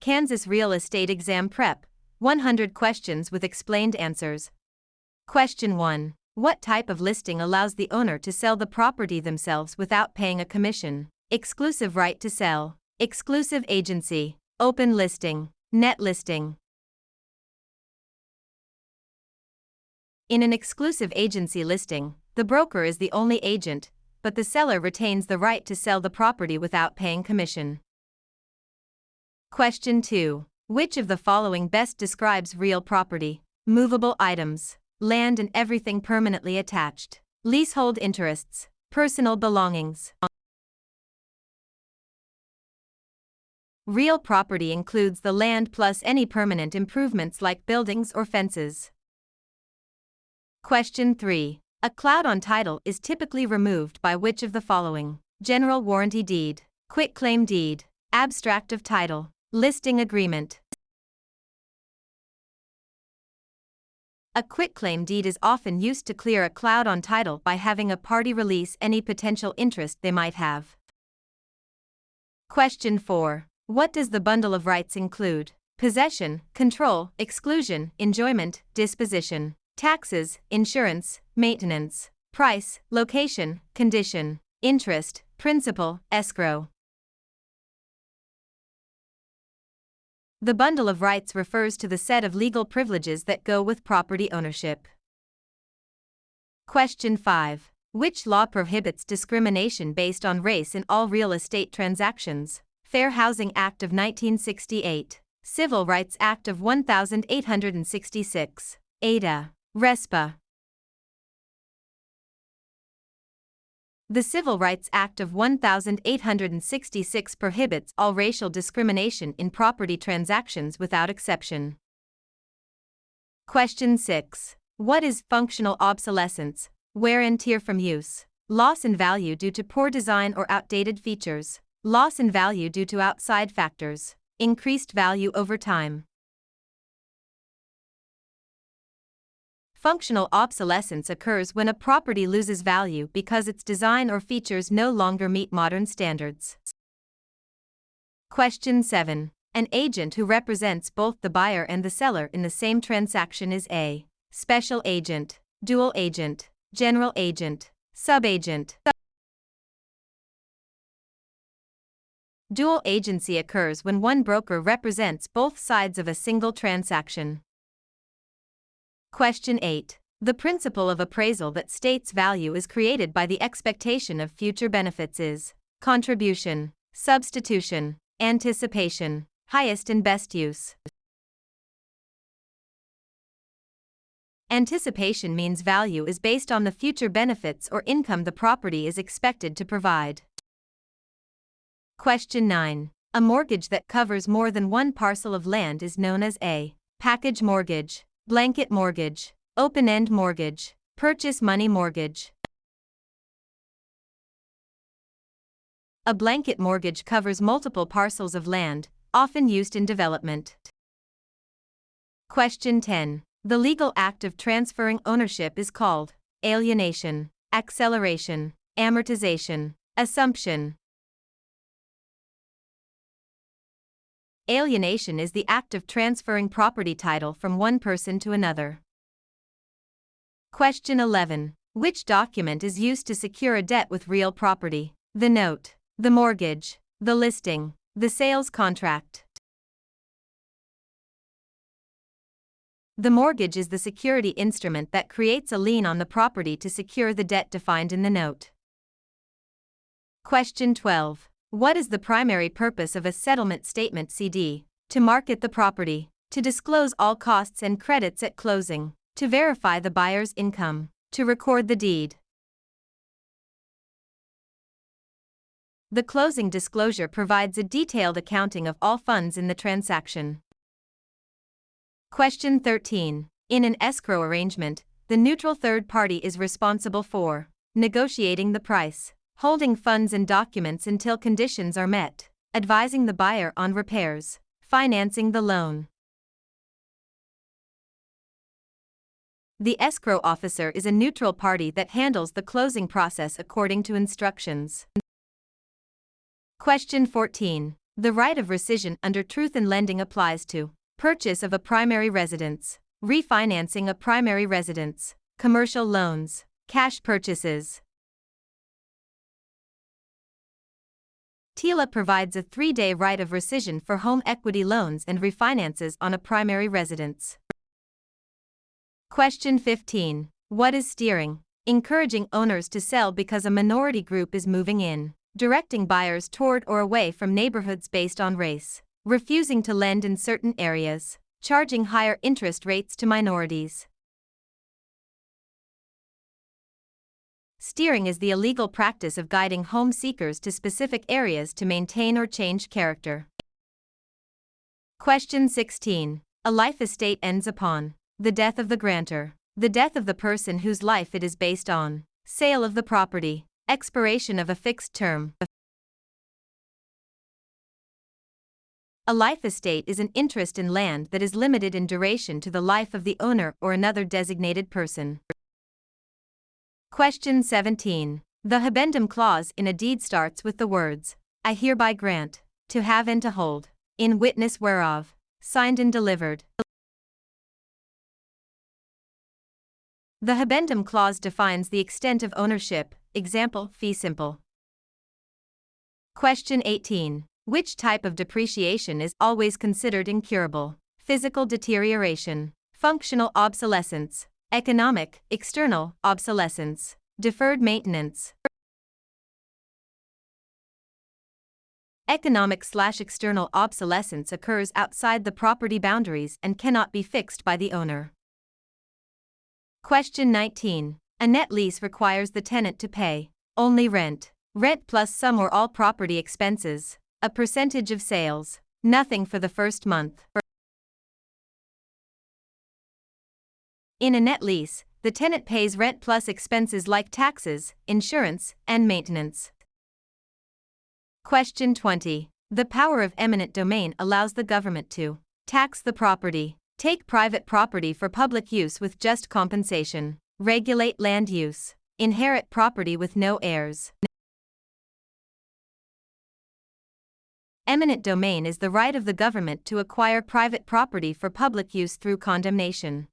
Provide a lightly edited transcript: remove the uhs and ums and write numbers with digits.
Kansas Real Estate Exam Prep. 100 questions with explained answers. Question 1. What type of listing allows the owner to sell the property themselves without paying a commission? Exclusive right to sell, exclusive agency, open listing, net listing. In an exclusive agency listing, the broker is the only agent, but the seller retains the right to sell the property without paying commission. Question 2. Which of the following best describes real property? Movable items, land and everything permanently attached, leasehold interests, personal belongings. Real property includes the land plus any permanent improvements like buildings or fences. Question 3. A cloud on title is typically removed by which of the following? General warranty deed, quitclaim deed, abstract of title, listing agreement. A quitclaim deed is often used to clear a cloud on title by having a party release any potential interest they might have. Question 4. What does the bundle of rights include? Possession, control, exclusion, enjoyment, disposition, taxes, insurance, maintenance, price, location, condition, interest, principal, escrow. The bundle of rights refers to the set of legal privileges that go with property ownership. Question 5. Which law prohibits discrimination based on race in all real estate transactions? Fair Housing Act of 1968, Civil Rights Act of 1866, Ada, RESPA. The Civil Rights Act of 1866 prohibits all racial discrimination in property transactions without exception. Question 6. What is functional obsolescence? Wear and tear from use, loss in value due to poor design or outdated features, loss in value due to outside factors, increased value over time. Functional obsolescence occurs when a property loses value because its design or features no longer meet modern standards. Question 7. An agent who represents both the buyer and the seller in the same transaction is a special agent, dual agent, general agent, subagent. Dual agency occurs when one broker represents both sides of a single transaction. Question 8. The principle of appraisal that states value is created by the expectation of future benefits is contribution, substitution, anticipation, highest and best use. Anticipation means value is based on the future benefits or income the property is expected to provide. Question 9. A mortgage that covers more than one parcel of land is known as a package mortgage, blanket mortgage, open-end mortgage, purchase money mortgage. A blanket mortgage covers multiple parcels of land, often used in development. Question 10. The legal act of transferring ownership is called alienation, acceleration, amortization, assumption. Alienation is the act of transferring property title from one person to another. Question 11. Which document is used to secure a debt with real property? The note, the mortgage, the listing, the sales contract. The mortgage is the security instrument that creates a lien on the property to secure the debt defined in the note. Question 12. What is the primary purpose of a settlement statement CD? To market the property, to disclose all costs and credits at closing, to verify the buyer's income, to record the deed. The closing disclosure provides a detailed accounting of all funds in the transaction. Question 13. In an escrow arrangement, the neutral third party is responsible for negotiating the price, holding funds and documents until conditions are met, advising the buyer on repairs, financing the loan. The escrow officer is a neutral party that handles the closing process according to instructions. Question 14. The right of rescission under truth in lending applies to purchase of a primary residence, refinancing a primary residence, commercial loans, cash purchases. TILA provides a 3-day right of rescission for home equity loans and refinances on a primary residence. Question 15. What is steering? Encouraging owners to sell because a minority group is moving in. Directing buyers toward or away from neighborhoods based on race. Refusing to lend in certain areas. Charging higher interest rates to minorities. Steering is the illegal practice of guiding home seekers to specific areas to maintain or change character. Question 16. A life estate ends upon the death of the grantor, the death of the person whose life it is based on, sale of the property, expiration of a fixed term. A life estate is an interest in land that is limited in duration to the life of the owner or another designated person. Question 17. The habendum clause in a deed starts with the words, I hereby grant, to have and to hold, in witness whereof, signed and delivered. The habendum clause defines the extent of ownership, example, fee simple. Question 18. Which type of depreciation is always considered incurable? Physical deterioration, functional obsolescence, economic, external, obsolescence, deferred maintenance. Economic/external obsolescence occurs outside the property boundaries and cannot be fixed by the owner. Question 19. A net lease requires the tenant to pay only rent, rent plus some or all property expenses, a percentage of sales, nothing for the first month. In a net lease, the tenant pays rent plus expenses like taxes, insurance, and maintenance. Question 20. The power of eminent domain allows the government to tax the property, take private property for public use with just compensation, regulate land use, inherit property with no heirs. Eminent domain is the right of the government to acquire private property for public use through condemnation.